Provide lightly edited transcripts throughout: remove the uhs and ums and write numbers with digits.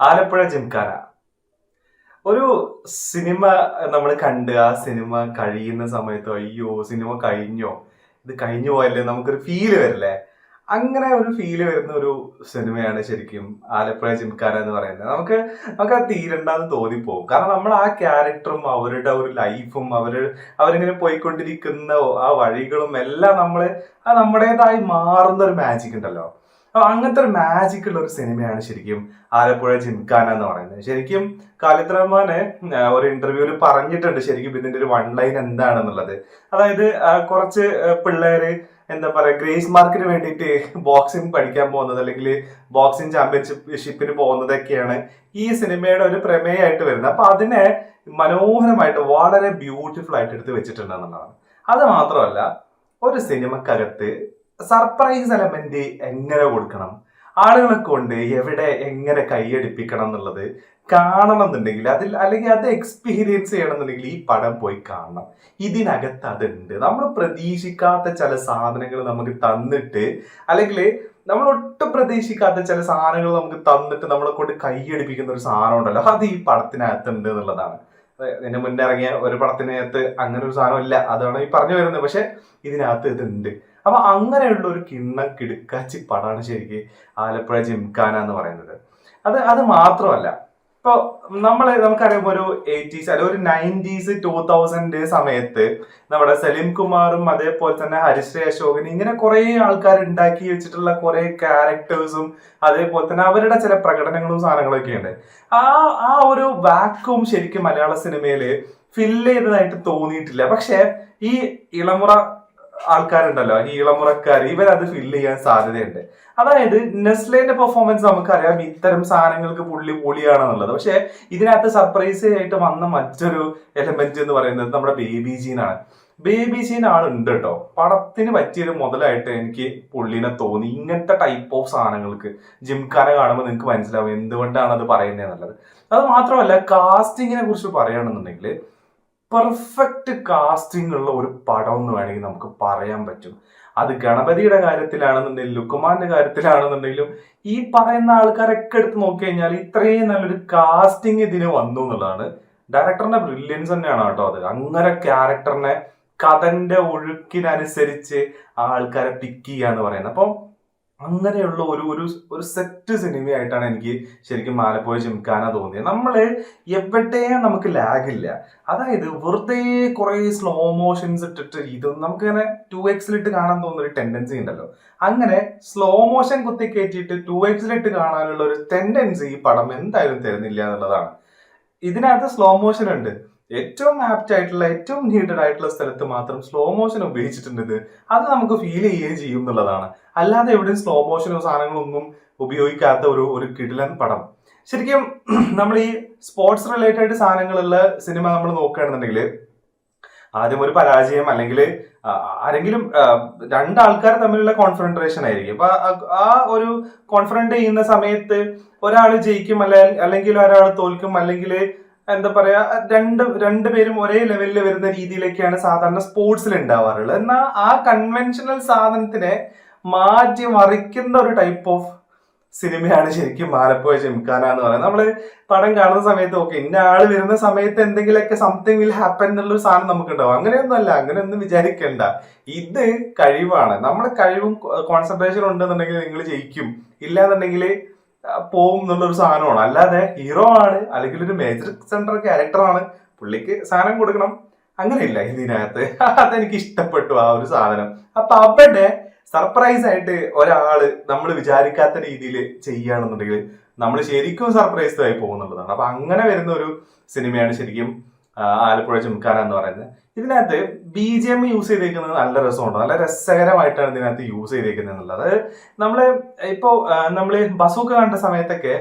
ആലപ്പുഴ ജിംഖാന ഒരു സിനിമ നമ്മൾ കണ്ട് ആ സിനിമ കഴിയുന്ന സമയത്ത് അയ്യോ സിനിമ കഴിഞ്ഞോ, ഇത് കഴിഞ്ഞു പോയല്ലേ നമുക്കൊരു ഫീല് വരില്ലേ. അങ്ങനെ ഒരു ഫീല് വരുന്ന ഒരു സിനിമയാണ് ശരിക്കും ആലപ്പുഴ ജിംഖാന എന്ന് പറയുന്നത്. നമുക്ക് അത് തീരണ്ടെന്ന് തോന്നിപ്പോകും. കാരണം നമ്മൾ ആ ക്യാരക്ടറും അവരുടെ ഒരു ലൈഫും അവരിങ്ങനെ പോയിക്കൊണ്ടിരിക്കുന്ന ആ വഴികളും എല്ലാം നമ്മുടേതായി മാറുന്ന ഒരു മാജിക് ഉണ്ടല്ലോ. അപ്പൊ അങ്ങനത്തെ ഒരു മാജിക് ഉള്ള ഒരു സിനിമയാണ് ശരിക്കും ആലപ്പുഴ ജിംഖാന എന്ന് പറയുന്നത്. ശരിക്കും ഖാലിദ് റഹ്മാന് ഒരു ഇന്റർവ്യൂവിൽ പറഞ്ഞിട്ടുണ്ട് ശരിക്കും ഇതിന്റെ ഒരു വൺ ലൈൻ എന്താണെന്നുള്ളത്. അതായത് കുറച്ച് പിള്ളേര് എന്താ പറയാ ഗ്രേസ് മാർക്കിന് വേണ്ടിയിട്ട് ബോക്സിംഗ് പഠിക്കാൻ പോകുന്നത് അല്ലെങ്കിൽ ബോക്സിംഗ് ചാമ്പ്യൻഷിപ്പിന് പോകുന്നതൊക്കെയാണ് ഈ സിനിമയുടെ ഒരു പ്രമേയമായിട്ട് വരുന്നത്. അപ്പൊ അതിനെ മനോഹരമായിട്ട് വളരെ ബ്യൂട്ടിഫുൾ ആയിട്ട് എടുത്ത് വെച്ചിട്ടുണ്ട് എന്നുള്ളതാണ്. അത് മാത്രമല്ല, ഒരു സിനിമക്കകത്ത് സർപ്രൈസ് എലമെന്റ് എങ്ങനെ കൊടുക്കണം, ആളുകളെ കൊണ്ട് എവിടെ എങ്ങനെ കൈയടിപ്പിക്കണം എന്നുള്ളത് കാണണം എന്നുണ്ടെങ്കിൽ അല്ലെങ്കിൽ അത് എക്സ്പീരിയൻസ് ചെയ്യണം എന്നുണ്ടെങ്കിൽ ഈ പടം പോയി കാണണം. ഇതിനകത്ത് അതുണ്ട്. നമ്മൾ പ്രതീക്ഷിക്കാത്ത ചില സാധനങ്ങൾ നമുക്ക് തന്നിട്ട്, അല്ലെങ്കിൽ നമ്മൾ ഒട്ടും പ്രതീക്ഷിക്കാത്ത ചില സാധനങ്ങൾ നമുക്ക് തന്നിട്ട് നമ്മളെ കൊണ്ട് കൈയടിപ്പിക്കുന്ന ഒരു സാധനം ഉണ്ടല്ലോ, അത് ഈ പടത്തിനകത്തുണ്ട് എന്നുള്ളതാണ്. ഇതിന് മുന്നേ ഇറങ്ങിയ ഒരു പടത്തിനകത്ത് അങ്ങനെ ഒരു സാധനം ഇല്ല, അതാണ് ഈ പറഞ്ഞു വരുന്നത്. പക്ഷെ ഇതിനകത്ത് ഇതുണ്ട്. അപ്പൊ അങ്ങനെയുള്ള ഒരു കിണ്ണം കിടുക്കാച്ചി പടമാണ് ശരിക്ക് ആലപ്പുഴ ജിംഖാന എന്ന് പറയുന്നത്. അത് മാത്രമല്ല, ഇപ്പൊ നമുക്കറിയാം ഒരു 80s അല്ലെങ്കിൽ ഒരു 90s 2000 സമയത്ത് നമ്മുടെ സലീം കുമാറും അതേപോലെ തന്നെ ഹരിശ്രീ അശോകൻ ഇങ്ങനെ കുറെ ആൾക്കാർ ഉണ്ടാക്കി വെച്ചിട്ടുള്ള കുറെ ക്യാരക്ടേഴ്സും അതേപോലെ തന്നെ അവരുടെ ചില പ്രകടനങ്ങളും സാധനങ്ങളൊക്കെ ഉണ്ട്. ആ ആ ഒരു വാക്വം ശരിക്കും മലയാള സിനിമയില് ഫില്ല് ചെയ്തതായിട്ട് തോന്നിയിട്ടില്ല. പക്ഷെ ഈ ഇളമുറ ആൾക്കാരുണ്ടല്ലോ, ഈ ഇളമുറക്കാർ, ഇവരത് ഫില്ല് ചെയ്യാൻ സാധ്യതയുണ്ട്. അതായത് നെസ്ലേന്റെ പെർഫോമൻസ് നമുക്കറിയാം ഇത്തരം സാധനങ്ങൾക്ക് പൊളിയാണെന്നുള്ളത്. പക്ഷെ ഇതിനകത്ത് സർപ്രൈസ് ആയിട്ട് വന്ന മറ്റൊരു എലമെന്റ് എന്ന് പറയുന്നത് നമ്മുടെ ബേബി ജീനാണ്. ബേബി ജീൻ ആളുണ്ട് കേട്ടോ. പടത്തിന് പറ്റിയൊരു മുതലായിട്ട് എനിക്ക് പുള്ളിനെ തോന്നി. ഇങ്ങനത്തെ ടൈപ്പ് ഓഫ് സാധനങ്ങൾക്ക് ജിംഖാന കാണുമ്പോൾ നിങ്ങൾക്ക് മനസ്സിലാവും എന്തുകൊണ്ടാണ് അത് പറയുന്നത് എന്നുള്ളത്. അത് മാത്രമല്ല, കാസ്റ്റിങ്ങിനെ കുറിച്ച് പറയുകയാണെന്നുണ്ടെങ്കിൽ പെർഫെക്റ്റ് കാസ്റ്റിംഗ് ഉള്ള ഒരു പടം എന്ന് വേണമെങ്കിൽ നമുക്ക് പറയാൻ പറ്റും. അത് ഗണപതിയുടെ കാര്യത്തിലാണെന്നുണ്ടെങ്കിലും ലുക്കുമാന്റെ കാര്യത്തിലാണെന്നുണ്ടെങ്കിലും ഈ പറയുന്ന ആൾക്കാരൊക്കെ എടുത്ത് നോക്കി കഴിഞ്ഞാൽ ഇത്രയും നല്ലൊരു കാസ്റ്റിംഗ് ഇതിന് വന്നു എന്നുള്ളതാണ് ഡയറക്ടറിന്റെ ബ്രില്യൻസ് തന്നെയാണ് കേട്ടോ. അത് അങ്ങനെ ക്യാരക്ടറിനെ കഥന്റെ ഒഴുക്കിനനുസരിച്ച് ആൾക്കാരെ പിക്ക് ചെയ്യാന്ന് പറയുന്നത്. അപ്പം അങ്ങനെയുള്ള ഒരു ഒരു ഒരു സെറ്റ് സിനിമയായിട്ടാണ് എനിക്ക് ശരിക്കും ആലപ്പുഴ ജിംഖാന തോന്നിയത്. എവിടെയും നമുക്ക് ലാഗില്ല. അതായത് വെറുതെ കുറെ സ്ലോ മോഷൻസ് ഇട്ടിട്ട് ഇതൊന്നും നമുക്കിങ്ങനെ 2x കാണാൻ തോന്നുന്ന ഒരു ടെൻഡൻസി ഉണ്ടല്ലോ. അങ്ങനെ സ്ലോ മോഷൻ കുത്തി കയറ്റിയിട്ട് 2x കാണാനുള്ള ഒരു ടെൻഡൻസി ഈ പടം എന്തായാലും തരുന്നില്ല എന്നുള്ളതാണ്. ഇതിനകത്ത് സ്ലോ മോഷൻ ഉണ്ട്. ഏറ്റവും ആപ്റ്റ് ആയിട്ടുള്ള ഏറ്റവും നീഡഡ് ആയിട്ടുള്ള സ്ഥലത്ത് മാത്രം സ്ലോ മോഷൻ ഉപയോഗിച്ചിട്ടുണ്ട്. അത് നമുക്ക് ഫീൽ ചെയ്യുകയും ചെയ്യും എന്നുള്ളതാണ്. അല്ലാതെ എവിടെയും സ്ലോ മോഷനോ സാധനങ്ങളൊന്നും ഉപയോഗിക്കാത്ത ഒരു കിടിലൻ പടം. ശരിക്കും നമ്മൾ ഈ സ്പോർട്സ് റിലേറ്റഡ് സാധനങ്ങളുള്ള സിനിമ നമ്മൾ നോക്കുകയാണെന്നുണ്ടെങ്കിൽ ആദ്യം ഒരു പരാജയം അല്ലെങ്കിൽ ആരെങ്കിലും രണ്ടാൾക്കാർ തമ്മിലുള്ള കോൺഫ്രണ്ടേഷൻ ആയിരിക്കും. അപ്പൊ ആ ഒരു കോൺഫ്രണ്ട് ചെയ്യുന്ന സമയത്ത് ഒരാൾ ജയിക്കും അല്ലെങ്കിൽ ഒരാൾ തോൽക്കും, അല്ലെങ്കിൽ എന്താ പറയാ രണ്ടുപേരും ഒരേ ലെവലിൽ വരുന്ന രീതിയിലേക്കാണ് സാധാരണ സ്പോർട്സിൽ ഉണ്ടാവാറുള്ളത്. എന്നാൽ ആ കൺവെൻഷണൽ സാധനത്തിനെ മാറ്റി മറിക്കുന്ന ഒരു ടൈപ്പ് ഓഫ് സിനിമയാണ് ശരിക്കും ആലപ്പുഴ ജിംഖാന എന്ന് പറയുന്നത്. നമ്മള് പടം കാണുന്ന സമയത്ത് ഓക്കെ ഇന്ന ആള് വരുന്ന സമയത്ത് എന്തെങ്കിലുമൊക്കെ സംതിങ് വിൽ ഹാപ്പൻ എന്നുള്ളൊരു സാധനം നമുക്ക് ഉണ്ടാവും. അങ്ങനെയൊന്നും അല്ല, അങ്ങനെയൊന്നും വിചാരിക്കണ്ട. ഇത് കഴിവാണ്. നമ്മുടെ കഴിവും കോൺസെൻട്രേഷനും ഉണ്ടെന്നുണ്ടെങ്കിൽ നിങ്ങൾ ജയിക്കും, ഇല്ലാന്നുണ്ടെങ്കിൽ പോവും എന്നുള്ളൊരു സാധനമാണ്. അല്ലാതെ ഹീറോ ആണ് അല്ലെങ്കിൽ ഒരു മേജർ സെൻട്രൽ ക്യാരക്ടറാണ്, പുള്ളിക്ക് സാധനം കൊടുക്കണം, അങ്ങനെയില്ല ഇതിനകത്ത്. അതെനിക്ക് ഇഷ്ടപ്പെട്ടു ആ ഒരു സാധനം. അപ്പൊ അവിടെ സർപ്രൈസ് ആയിട്ട് ഒരാള് നമ്മൾ വിചാരിക്കാത്ത രീതിയിൽ ചെയ്യുകയാണെന്നുണ്ടെങ്കിൽ നമ്മൾ ശരിക്കും സർപ്രൈസ്ഡ് ആയി പോകുന്നുള്ളതാണ്. അപ്പൊ അങ്ങനെ വരുന്ന ഒരു സിനിമയാണ് ശരിക്കും ആലപ്പുഴ ജിംഖാന എന്ന് പറയുന്നത്. ഇതിനകത്ത് BGM യൂസ് ചെയ്തേക്കുന്നത് നല്ല രസമുണ്ട്, നല്ല രസകരമായിട്ടാണ് ഇതിനകത്ത് യൂസ് ചെയ്തേക്കുന്നത് എന്നുള്ളത്. നമ്മള് ബസൂക്ക കണ്ട സമയത്തൊക്കെ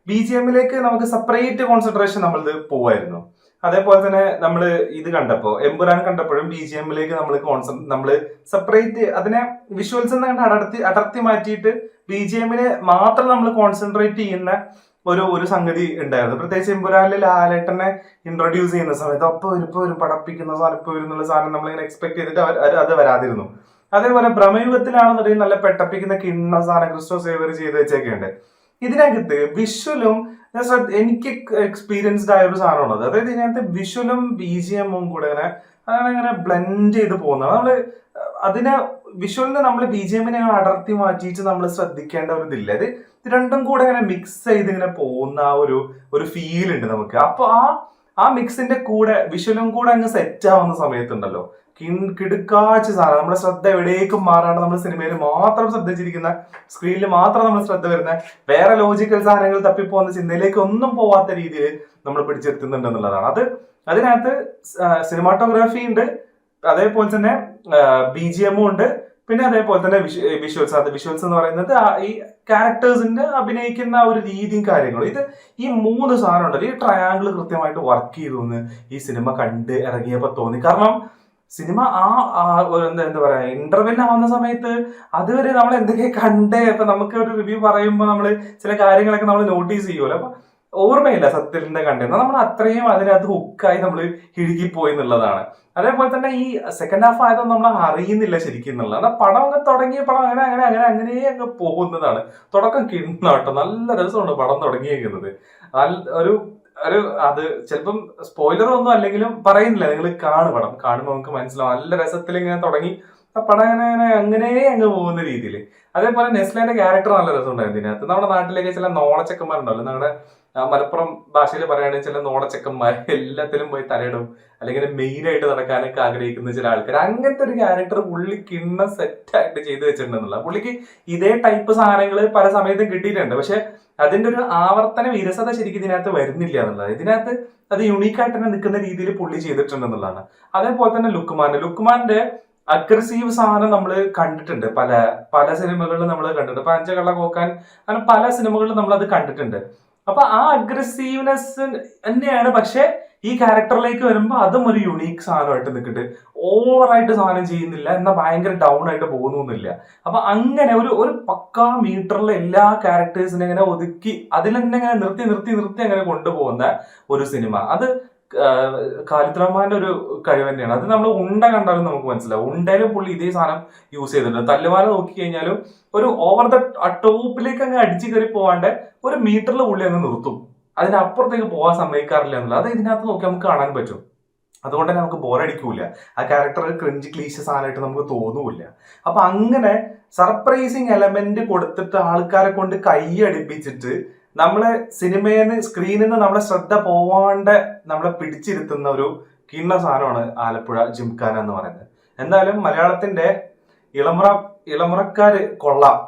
BGMലേക്ക് നമുക്ക് സെപ്പറേറ്റ് കോൺസെൻട്രേഷൻ നമ്മളിത് പോവായിരുന്നു. അതേപോലെ തന്നെ നമ്മൾ ഇത് കണ്ടപ്പോ എമ്പുരാൻ കണ്ടപ്പോഴും BGMലേക്ക് നമ്മൾ സെപ്പറേറ്റ് അതിനെ വിഷ്വൽസ് എന്ന് അടർത്തി മാറ്റിയിട്ട് BGMനെ മാത്രം നമ്മൾ കോൺസെൻട്രേറ്റ് ചെയ്യുന്ന ഒരു സംഗതി ഉണ്ടായിരുന്നു. പ്രത്യേകിച്ച് എമ്പുരാനിൽ ലാലേട്ടനെ ഇൻട്രൊഡ്യൂസ് ചെയ്യുന്ന സമയത്ത് അപ്പൊ ഒരു പടപ്പിക്കുന്ന സാധനം ഇപ്പൊ വരുന്നുള്ള സാധനം നമ്മളിങ്ങനെ എക്സ്പെക്ട് ചെയ്തിട്ട് അത് വരാതിരുന്നു. അതേപോലെ ഭ്രമയുഗത്തിലാണെന്നുണ്ടെങ്കിൽ നല്ല പെട്ടപ്പിക്കുന്ന കിണ്ണ സാധനം ക്രിസ്റ്റോ സേവർ ചെയ്ത് വെച്ചൊക്കെ ഉണ്ട്. ഇതിനകത്ത് വിഷ്വലും എനിക്ക് എക്സ്പീരിയൻസ്ഡ് ആയ ഒരു സാധനമാണ് അത്. അതായത് ഇതിനകത്ത് വിഷ്വലും BGM-ഉം കൂടെ അങ്ങനെ ബ്ലെൻഡ് ചെയ്ത് പോകുന്നതാണ്. നമ്മള് അതിനെ വിഷ്വലിന് നമ്മൾ BGM-നെ അടർത്തി മാറ്റിയിട്ട് നമ്മൾ ശ്രദ്ധിക്കേണ്ട ഒരു ഇതില്ല. ഇത് രണ്ടും കൂടെ ഇങ്ങനെ മിക്സ് ചെയ്ത് ഇങ്ങനെ പോകുന്ന ആ ഒരു ഫീൽ ഉണ്ട് നമുക്ക്. അപ്പൊ ആ മിക്സിന്റെ കൂടെ വിഷ്വലും കൂടെ അങ്ങ് സെറ്റ് ആവുന്ന സമയത്തുണ്ടല്ലോ, കിടുക്കാച്ച സാധനം. നമ്മുടെ ശ്രദ്ധ എവിടേക്കും മാറാണ്ട് നമ്മൾ സിനിമയിൽ മാത്രം ശ്രദ്ധിച്ചിരിക്കുന്ന, സ്ക്രീനിൽ മാത്രം നമ്മൾ ശ്രദ്ധ വരുന്ന, വേറെ ലോജിക്കൽ സാധനങ്ങൾ തപ്പിപ്പോകുന്ന ചിന്തയിലേക്ക് ഒന്നും പോവാത്ത രീതിയിൽ നമ്മൾ പിടിച്ചെത്തുന്നുണ്ട് എന്നുള്ളതാണ്. അതിനകത്ത് സിനിമാറ്റോഗ്രാഫി ഉണ്ട്, അതേപോലെ തന്നെ BGM-ഉം ഉണ്ട്, പിന്നെ അതേപോലെ തന്നെ വിഷ്വൽസ്. വിഷ്വൽസ് എന്ന് പറയുന്നത് ഈ ക്യാരക്ടേഴ്സിന്റെ അഭിനയിക്കുന്ന ഒരു രീതിയും കാര്യങ്ങളും. ഈ 3 സാധനം ഉണ്ടല്ലോ, ഈ ട്രയാങ്കിൾ കൃത്യമായിട്ട് വർക്ക് ചെയ്തു എന്ന് ഈ സിനിമ കണ്ട് ഇറങ്ങിയപ്പോ തോന്നി. കാരണം സിനിമ എന്താ പറയാ, ഇന്റർവെൽ ആവുന്ന സമയത്ത് അതുവരെ നമ്മൾ എന്തൊക്കെ കണ്ടേ. അപ്പൊ നമുക്ക് ഒരു റിവ്യൂ പറയുമ്പോൾ നമ്മൾ ചില കാര്യങ്ങളൊക്കെ നമ്മൾ നോട്ടീസ് ചെയ്യുമല്ലോ. അപ്പൊ ഓർമ്മയില്ല സത്യത്തിന്റെ കണ്ടെന്ന്. നമ്മൾ അത്രയും അതിനകത്ത് ഹുക്കായി നമ്മൾ ഇഴുകിപ്പോയി എന്നുള്ളതാണ്. അതേപോലെ തന്നെ ഈ സെക്കൻഡ് ഹാഫ് ആയതൊന്നും നമ്മൾ അറിയുന്നില്ല ശരിക്കും എന്നുള്ളതാണ്. പടം അങ്ങ് തുടങ്ങിയ പടം അങ്ങനെ അങ്ങ് പോകുന്നതാണ്. തുടക്കം കിണ്ണാട്ടോ, നല്ല രസമാണ് പടം തുടങ്ങിയേക്കുന്നത്. ഒരു അത് ചിലപ്പം സ്പോയിലർ ഒന്നും അല്ലെങ്കിലും പറയുന്നില്ല, നിങ്ങൾ പടം കാണുമ്പോൾ നമുക്ക് മനസ്സിലാവും. നല്ല രസത്തിൽ ഇങ്ങനെ തുടങ്ങി ആ പടം അങ്ങനെ അങ്ങ് പോകുന്ന രീതിയിൽ. അതേപോലെ നെസ്ലേന്റെ ക്യാരക്ടർ നല്ല രസമുണ്ടായിരുന്നു ഇതിനകത്ത്. നമ്മുടെ നാട്ടിലേക്ക് ചില നോളച്ചക്കന്മാരുണ്ടല്ലോ, നമ്മുടെ മലപ്പുറം ഭാഷയിൽ പറയുകയാണെങ്കിൽ ചില നോളച്ചക്കന്മാർ എല്ലാത്തിലും പോയി തലയിടും, അല്ലെങ്കിൽ മെയിൻ ആയിട്ട് നടക്കാനൊക്കെ ആഗ്രഹിക്കുന്ന ചില ആൾക്കാർ. അങ്ങനത്തെ ഒരു ക്യാരക്ടർ പുള്ളി സെറ്റായിട്ട് ചെയ്തു വെച്ചിട്ടുണ്ടെന്നുള്ള. പുള്ളിക്ക് ഇതേ ടൈപ്പ് സാധനങ്ങൾ പല സമയത്തും കിട്ടിയിട്ടുണ്ട്, പക്ഷെ അതിന്റെ ഒരു ആവർത്തന വിരസത ശരിക്കും ഇതിനകത്ത് വരുന്നില്ല എന്നുള്ളത്. ഇതിനകത്ത് അത് യുണീക്കായിട്ട് തന്നെ നിൽക്കുന്ന രീതിയിൽ പുള്ളി ചെയ്തിട്ടുണ്ടെന്നുള്ളതാണ്. അതേപോലെ തന്നെ ലുക്മാന്റെ അഗ്രസീവ് സാധനം നമ്മൾ കണ്ടിട്ടുണ്ട്, പല സിനിമകളിലും നമ്മൾ കണ്ടിട്ടുണ്ട്. ഇപ്പൊ അഞ്ചകള്ള കോക്കാൻ അങ്ങനെ പല സിനിമകളിലും നമ്മൾ അത് കണ്ടിട്ടുണ്ട്. അപ്പൊ ആ അഗ്രസീവ്നെസ് തന്നെയാണ്, പക്ഷെ ഈ ക്യാരക്ടറിലേക്ക് വരുമ്പോൾ അതും ഒരു യുണീക്ക് സാധനമായിട്ട് നിൽക്കുന്നുണ്ട്. ഓവറായിട്ട് സാധനം ചെയ്യുന്നില്ല, എന്നാൽ ഭയങ്കര ഡൗൺ ആയിട്ട് പോകുന്നില്ല. അപ്പൊ അങ്ങനെ ഒരു പക്കാ മീറ്ററിലെ എല്ലാ ക്യാരക്ടേഴ്സിനെ ഇങ്ങനെ ഒതുക്കി അതിൽ തന്നെ ഇങ്ങനെ നിർത്തി അങ്ങനെ കൊണ്ടുപോകുന്ന ഒരു സിനിമ. അത് ഖാലിദ് റഹ്മാന്റെ ഒരു കഴിവ് തന്നെയാണ്. അത് നമ്മൾ ഉണ്ട കണ്ടാലും നമുക്ക് മനസ്സിലാവും. ഉണ്ടയിലും പുള്ളി ഇതേ സാധനം യൂസ് ചെയ്തിട്ടുണ്ട്. തല്ലുമാല നോക്കി കഴിഞ്ഞാലും ഒരു ഓവർ ദ ടോപ്പിലേക്ക് അങ്ങ് അടിച്ചു കയറി പോവാണ്ട് ഒരു മീറ്ററിൽ പുള്ളി അങ്ങ് നിർത്തും, അതിനപ്പുറത്തേക്ക് പോകാൻ സമ്മതിക്കാറില്ല എന്നുള്ളത്. അത് ഇതിനകത്ത് നോക്കി നമുക്ക് കാണാൻ പറ്റും. അതുകൊണ്ട് തന്നെ നമുക്ക് ബോറടിക്കൂല, ആ ക്യാരക്ടർ ക്രിഞ്ച് ക്ലീശ സാധനമായിട്ട് നമുക്ക് തോന്നൂല. അപ്പൊ അങ്ങനെ സർപ്രൈസിങ് എലമെന്റ് കൊടുത്തിട്ട് ആൾക്കാരെ കൊണ്ട് കൈയടിപ്പിച്ചിട്ട് നമ്മളെ സ്ക്രീനിൽ നിന്ന് നമ്മളെ ശ്രദ്ധ പോവാണ്ട് നമ്മളെ പിടിച്ചിരുത്തുന്ന ഒരു കിണ്ണ സാധനമാണ് ആലപ്പുഴ ജിംഖാന എന്ന് പറയുന്നത്. എന്തായാലും മലയാളത്തിന്റെ ഇളമുറക്കാര് കൊള്ളാം.